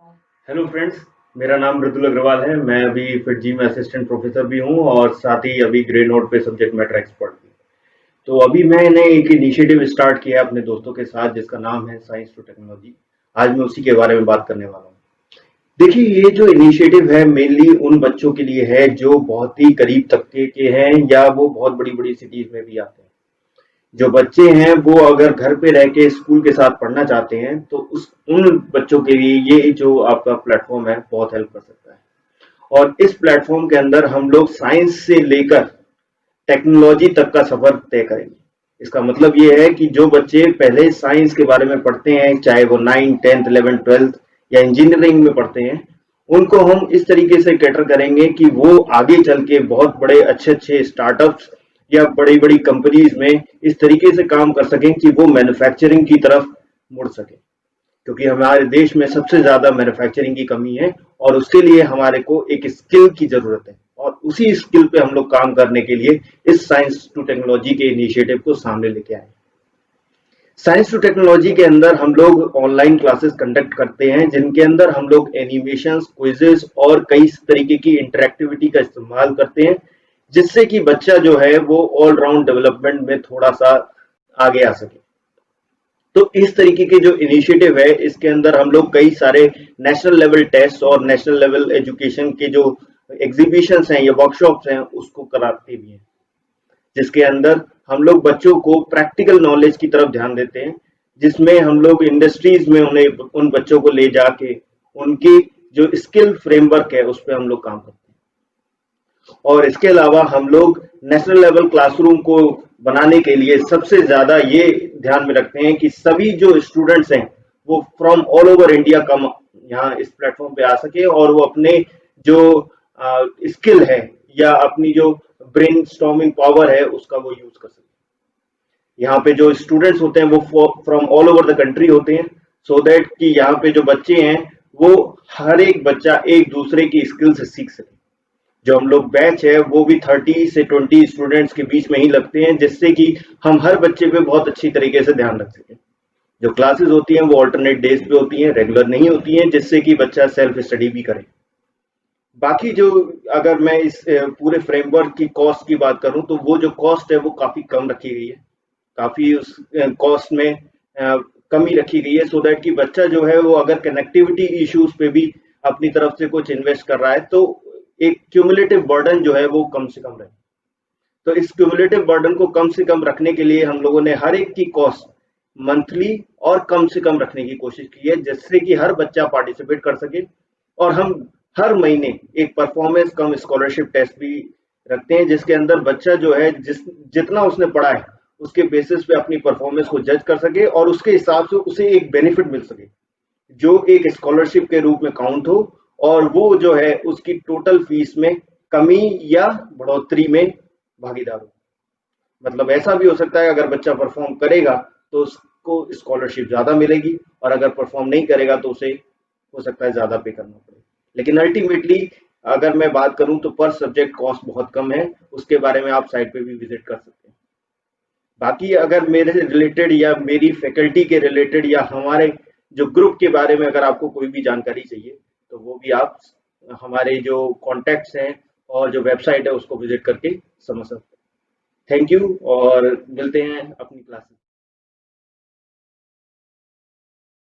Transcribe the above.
Hello friends, मेरा नाम मृदुल अग्रवाल है। मैं अभी फिटजी में असिस्टेंट प्रोफेसर भी हूँ और साथ ही अभी ग्रे नोट पे सब्जेक्ट मैटर एक्सपर्ट भी। तो अभी मैंने एक इनिशिएटिव स्टार्ट किया अपने दोस्तों के साथ जिसका नाम है साइंस टू टेक्नोलॉजी। आज मैं उसी के बारे में बात करने वाला हूँ। देखिए, ये जो इनिशिएटिव है मेनली उन बच्चों के लिए है जो बहुत ही गरीब तबके के हैं या वो बहुत बड़ी बड़ी सिटीज में भी आते हैं। जो बच्चे हैं वो अगर घर पे रह के स्कूल के साथ पढ़ना चाहते हैं तो उस उन बच्चों के लिए ये जो आपका प्लेटफॉर्म है बहुत हेल्प कर सकता है। और इस प्लेटफॉर्म के अंदर हम लोग साइंस से लेकर टेक्नोलॉजी तक का सफर तय करेंगे। इसका मतलब ये है कि जो बच्चे पहले साइंस के बारे में पढ़ते हैं, चाहे वो 9, 10th, 11th, 12th या इंजीनियरिंग में पढ़ते हैं, उनको हम इस तरीके से कैटर करेंगे कि वो आगे चल के बहुत बड़े अच्छे अच्छे स्टार्टअप्स या बड़ी बड़ी कंपनीज में इस तरीके से काम कर सकें कि वो मैन्युफैक्चरिंग की तरफ मुड़ सके। क्योंकि हमारे देश में सबसे ज्यादा मैन्युफैक्चरिंग की कमी है और उसके लिए हमारे को एक स्किल की जरूरत है और उसी स्किल पे हम लोग काम करने के लिए इस साइंस टू टेक्नोलॉजी के इनिशिएटिव को सामने लेके आए। साइंस टू टेक्नोलॉजी के अंदर हम लोग ऑनलाइन क्लासेस कंडक्ट करते हैं जिनके अंदर हम लोग एनिमेशंस, क्विजेस और कई तरीके की इंटरेक्टिविटी का इस्तेमाल करते हैं जिससे कि बच्चा जो है वो ऑलराउंड डेवलपमेंट में थोड़ा सा आगे आ सके। तो इस तरीके के जो इनिशिएटिव है इसके अंदर हम लोग कई सारे नेशनल लेवल टेस्ट और नेशनल लेवल एजुकेशन के जो एग्जीबिशंस हैं या वर्कशॉप्स हैं उसको कराते भी हैं, जिसके अंदर हम लोग बच्चों को प्रैक्टिकल नॉलेज की तरफ ध्यान देते हैं, जिसमें हम लोग इंडस्ट्रीज में उन्हें उन बच्चों को ले जाके उनकी जो स्किल फ्रेमवर्क है उस पर हम लोग काम करते हैं। और इसके अलावा हम लोग नेशनल लेवल क्लासरूम को बनाने के लिए सबसे ज्यादा ये ध्यान में रखते हैं कि सभी जो स्टूडेंट्स हैं वो फ्रॉम ऑल ओवर इंडिया कम यहाँ इस प्लेटफॉर्म पे आ सके और वो अपने जो स्किल है या अपनी जो ब्रेन स्टॉर्मिंग पावर है उसका वो यूज कर सके। यहाँ पे जो स्टूडेंट्स होते हैं वो from all over the country होते हैं, सो दैट कि यहाँ पे जो बच्चे हैं वो हर एक बच्चा एक दूसरे की स्किल से सीख सके। जो हम लोग बैच है वो भी 30 से 20 स्टूडेंट्स के बीच में ही लगते हैं जिससे कि हम हर बच्चे पे बहुत अच्छी तरीके से ध्यान रख सकें। जो क्लासेस होती हैं वो अल्टरनेट डेज पे होती हैं, रेगुलर नहीं होती हैं, जिससे कि बच्चा सेल्फ स्टडी भी करे। बाकी जो अगर मैं इस पूरे फ्रेमवर्क की कॉस्ट की बात करूं तो वो जो कॉस्ट है वो काफी कम रखी गई है। काफी उस कॉस्ट में कमी रखी गई है, सो दैट कि बच्चा जो है वो अगर कनेक्टिविटी इश्यूज पे भी अपनी तरफ से कुछ इन्वेस्ट कर रहा है तो एक क्यूमुलेटिव बर्डन जो है वो कम से कम रहे। तो इस क्यूमुलेटिव बर्डन को कम से कम रखने के लिए हम लोगों ने हर एक की कॉस्ट मंथली और कम से कम रखने की कोशिश की है जिससे कि हर बच्चा पार्टिसिपेट कर सके। और हम हर महीने एक परफॉर्मेंस कम स्कॉलरशिप टेस्ट भी रखते हैं जिसके अंदर बच्चा जो है जितना उसने पढ़ा है उसके बेसिस पे अपनी परफॉर्मेंस को जज कर सके और उसके हिसाब से उसे एक बेनिफिट मिल सके जो एक स्कॉलरशिप के रूप में काउंट हो और वो जो है उसकी टोटल फीस में कमी या बढ़ोतरी में भागीदार हो। मतलब ऐसा भी हो सकता है अगर बच्चा परफॉर्म करेगा तो उसको स्कॉलरशिप ज्यादा मिलेगी और अगर परफॉर्म नहीं करेगा तो उसे हो सकता है ज्यादा पे करना पड़े। लेकिन अल्टीमेटली अगर मैं बात करूं तो पर सब्जेक्ट कॉस्ट बहुत कम है, उसके बारे में आप साइट पे भी विजिट कर सकते हैं। बाकी अगर मेरे से रिलेटेड या मेरी फैकल्टी के रिलेटेड या हमारे जो ग्रुप के बारे में अगर आपको कोई भी जानकारी चाहिए तो वो भी आप हमारे जो कॉन्टैक्ट्स हैं और जो वेबसाइट है उसको विजिट करके समझ सकते हैं। थैंक यू और मिलते हैं अपनी क्लास में।